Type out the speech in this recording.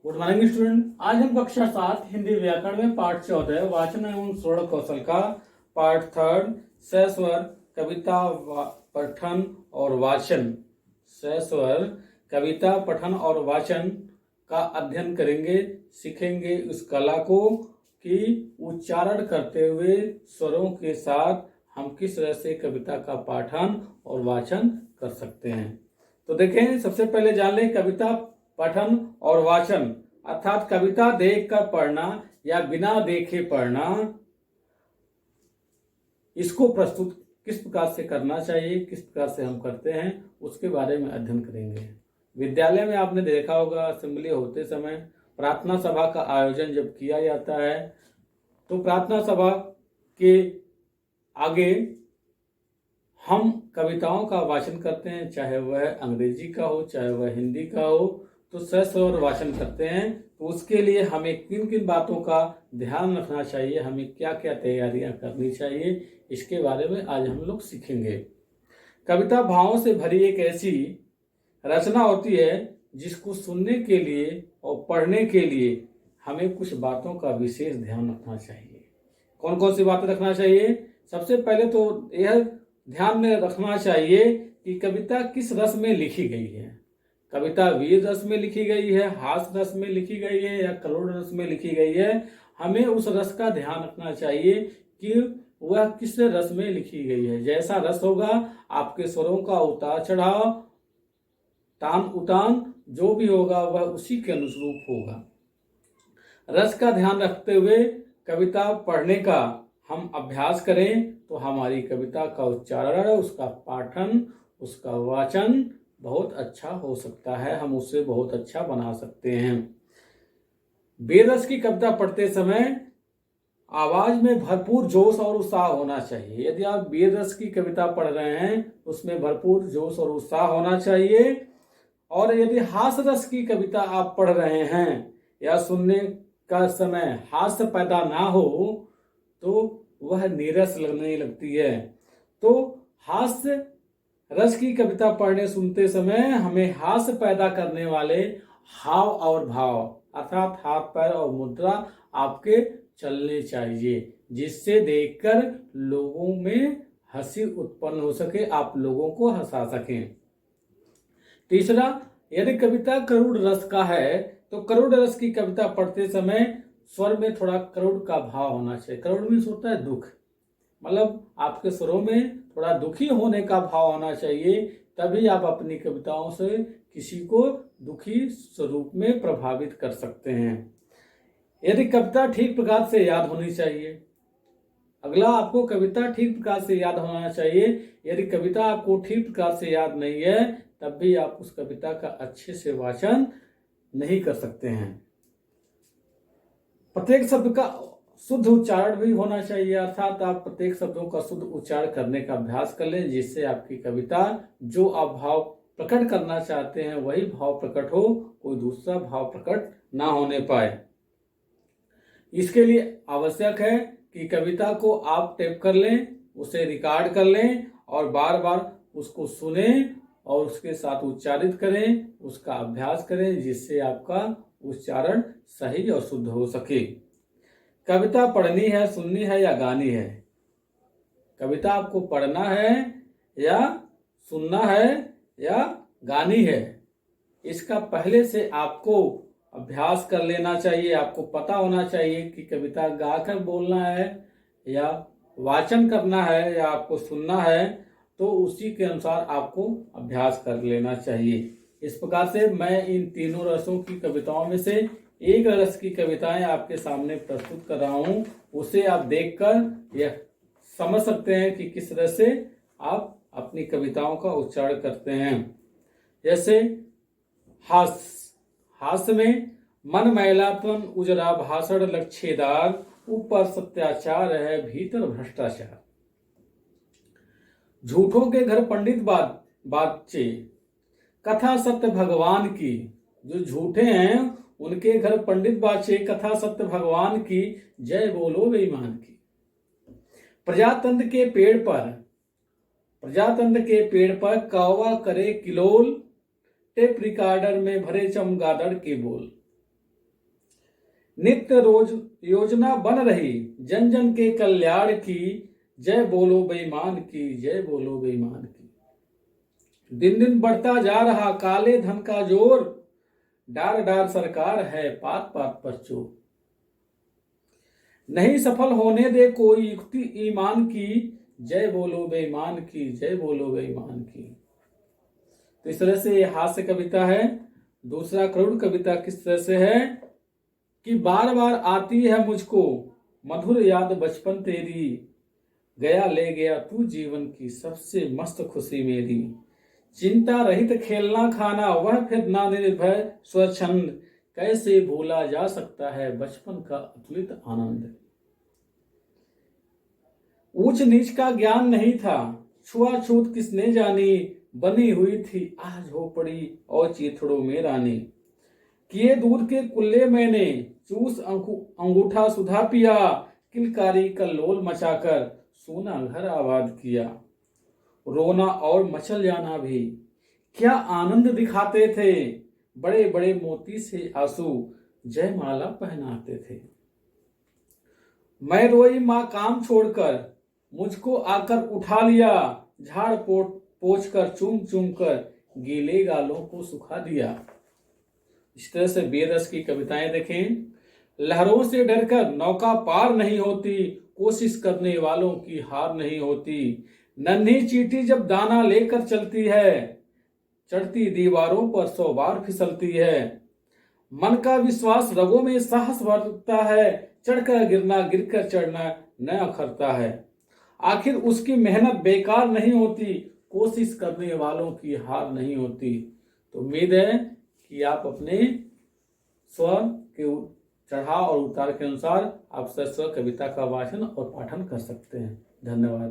Good morning student. आज हम कक्षा 7 हिंदी व्याकरण में पाठ 14 वाचन एवं श्रवण कौशल का पाठ 3 सस्वर कविता पठन और वाचन सस्वर कविता पठन और वाचन का अध्ययन करेंगे, सीखेंगे उस कला को कि उच्चारण करते हुए स्वरों के साथ हम किस तरह से कविता का पाठन और वाचन कर सकते हैं। तो देखें, सबसे पहले जान लें कविता पठन और वाचन अर्थात कविता देखकर पढ़ना या बिना देखे पढ़ना, इसको प्रस्तुत किस प्रकार से करना चाहिए, किस प्रकार से हम करते हैं, उसके बारे में अध्ययन करेंगे। विद्यालय में आपने देखा होगा, असेंबली होते समय प्रार्थना सभा का आयोजन जब किया जाता है तो प्रार्थना सभा के आगे हम कविताओं का वाचन करते हैं, चाहे वह अंग्रेजी का हो चाहे वह हिंदी का हो, तो सस्वर वाचन करते हैं। तो उसके लिए हमें किन किन बातों का ध्यान रखना चाहिए, हमें क्या क्या तैयारियां करनी चाहिए, इसके बारे में आज हम लोग सीखेंगे। कविता भावों से भरी एक ऐसी रचना होती है जिसको सुनने के लिए और पढ़ने के लिए हमें कुछ बातों का विशेष ध्यान रखना चाहिए। कौन कौन सी बातें रखना चाहिए? सबसे पहले तो यह ध्यान में रखना चाहिए कि कविता किस रस में लिखी गई है। कविता वीर रस में लिखी गई है, हास्य रस में लिखी गई है या करुण रस में लिखी गई है। हमें उस रस का ध्यान रखना चाहिए कि वह किस रस में लिखी गई है। जैसा रस होगा आपके स्वरों का उतार चढ़ाव, तान उतान जो भी होगा वह उसी के अनुरूप होगा। रस का ध्यान रखते हुए कविता पढ़ने का हम अभ्यास करें तो हमारी कविता का उच्चारण, उसका पाठन, उसका वाचन बहुत अच्छा हो सकता है, हम उसे बहुत अच्छा बना सकते हैं। बेरस की कविता पढ़ते समय आवाज में भरपूर जोश और उत्साह होना चाहिए। यदि आप बेरस की कविता पढ़ रहे हैं उसमें भरपूर जोश और उत्साह होना चाहिए। और यदि हास्य रस की कविता आप पढ़ रहे हैं या सुनने का समय हास्य पैदा ना हो तो वह नीरस लगने लगती है। तो हास्य रस की कविता पढ़ने सुनते समय हमें हास्य पैदा करने वाले हाव और भाव अर्थात हाथ पैर और मुद्रा आपके चलने चाहिए, जिससे देखकर लोगों में हंसी उत्पन्न हो सके, आप लोगों को हंसा सकें। तीसरा, यदि कविता करुण रस का है तो करुण रस की कविता पढ़ते समय स्वर में थोड़ा करुण का भाव होना चाहिए। करुण मीन्स होता है दुख, मतलब आपके स्वरों में थोड़ा दुखी होने का भाव होना चाहिए, तभी आप अपनी कविताओं से किसी को दुखी स्वरूप में प्रभावित कर सकते हैं। यदि कविता ठीक प्रकार से याद होनी चाहिए, अगला आपको कविता ठीक प्रकार से याद होना चाहिए। यदि कविता आपको ठीक प्रकार से याद नहीं है तब भी आप उस कविता का अच्छे से वाचन नहीं कर सकते हैं। प्रत्येक शब्द का शुद्ध उच्चारण भी होना चाहिए, अर्थात आप प्रत्येक शब्दों का शुद्ध उच्चारण करने का अभ्यास कर लें, जिससे आपकी कविता जो आप भाव प्रकट करना चाहते हैं वही भाव प्रकट हो, कोई दूसरा भाव प्रकट ना होने पाए। इसके लिए आवश्यक है कि कविता को आप टेप कर लें, उसे रिकॉर्ड कर लें और बार बार उसको सुने और उसके साथ उच्चारित करें, उसका अभ्यास करें, जिससे आपका उच्चारण सही और शुद्ध हो सके। कविता पढ़नी है, सुननी है या गानी है? कविता आपको पढ़ना है या सुनना है या गानी है, इसका पहले से आपको अभ्यास कर लेना चाहिए। आपको पता होना चाहिए कि कविता गाकर बोलना है या वाचन करना है या आपको सुनना है, तो उसी के अनुसार आपको अभ्यास कर लेना चाहिए। इस प्रकार से मैं इन तीनों रसों की कविताओं में से एक रस की कविताएं आपके सामने प्रस्तुत कर रहा हूं, उसे आप देखकर यह समझ सकते हैं कि किस तरह से आप अपनी कविताओं का उच्चारण करते हैं। जैसे हास्य में मन मैलापन उजरा भाषण लक्ष्यदार, ऊपर सत्याचार है भीतर भ्रष्टाचार। झूठों के घर पंडित बाचे कथा सत्य भगवान की, जो झूठे हैं उनके घर पंडित बाचे कथा सत्य भगवान की, जय बोलो बेईमान की। प्रजातंत्र के पेड़ पर कौवा करे किलोल, टेप रिकॉर्डर में भरे चमगादड़ के बोल। नित्य रोज योजना बन रही, जन जन के कल्याण की, जय बोलो बेईमान की, जय बोलो बेईमान की। दिन दिन बढ़ता जा रहा काले धन का जोर, डार डार सरकार है पात पात पर चोर। नहीं सफल होने दे कोई युक्ति ईमान की, जय बोलो बेईमान की, जय बोलो बेईमान की। तो इस तरह से ये हास्य कविता है। दूसरा करुण कविता किस तरह से है कि बार बार आती है मुझको मधुर याद बचपन तेरी, गया ले गया तू जीवन की सबसे मस्त खुशी मेरी। चिंता रहित खेलना खाना वह फिर ना निर्भय स्वच्छंद, कैसे भूला जा सकता है बचपन का अतुलित आनंद। ऊंच नीच का ज्ञान नहीं था, छुआछूत किसने जानी, बनी हुई थी आज हो पड़ी और चीथड़ों में रानी। किए दूध के कुल्ले मैंने चूस अंगूठा सुधा पिया, किलकारी कल्लोल मचाकर सोना घर आबाद किया। रोना और मचल जाना भी क्या आनंद दिखाते थे, बड़े बड़े मोती से आंसू जयमाला पहनाते थे। मैं रोई माँ काम छोड़कर, मुझको आकर उठा लिया, झाड़ पोछ कर चूम चूम कर गीले गालों को सुखा दिया। इस तरह से बेरस की कविताएं देखें। लहरों से डरकर नौका पार नहीं होती, कोशिश करने वालों की हार नहीं होती। नन्ही चींटी जब दाना लेकर चलती है, चढ़ती दीवारों पर 100 बार फिसलती है। मन का विश्वास रगों में साहस भरता है, चढ़कर गिरना गिरकर चढ़ना न अखरता है। आखिर उसकी मेहनत बेकार नहीं होती, कोशिश करने वालों की हार नहीं होती। तो उम्मीद है कि आप अपने स्वर के चढ़ाव और उतार के अनुसार आप स्व कविता का वाचन और पाठन कर सकते हैं। धन्यवाद।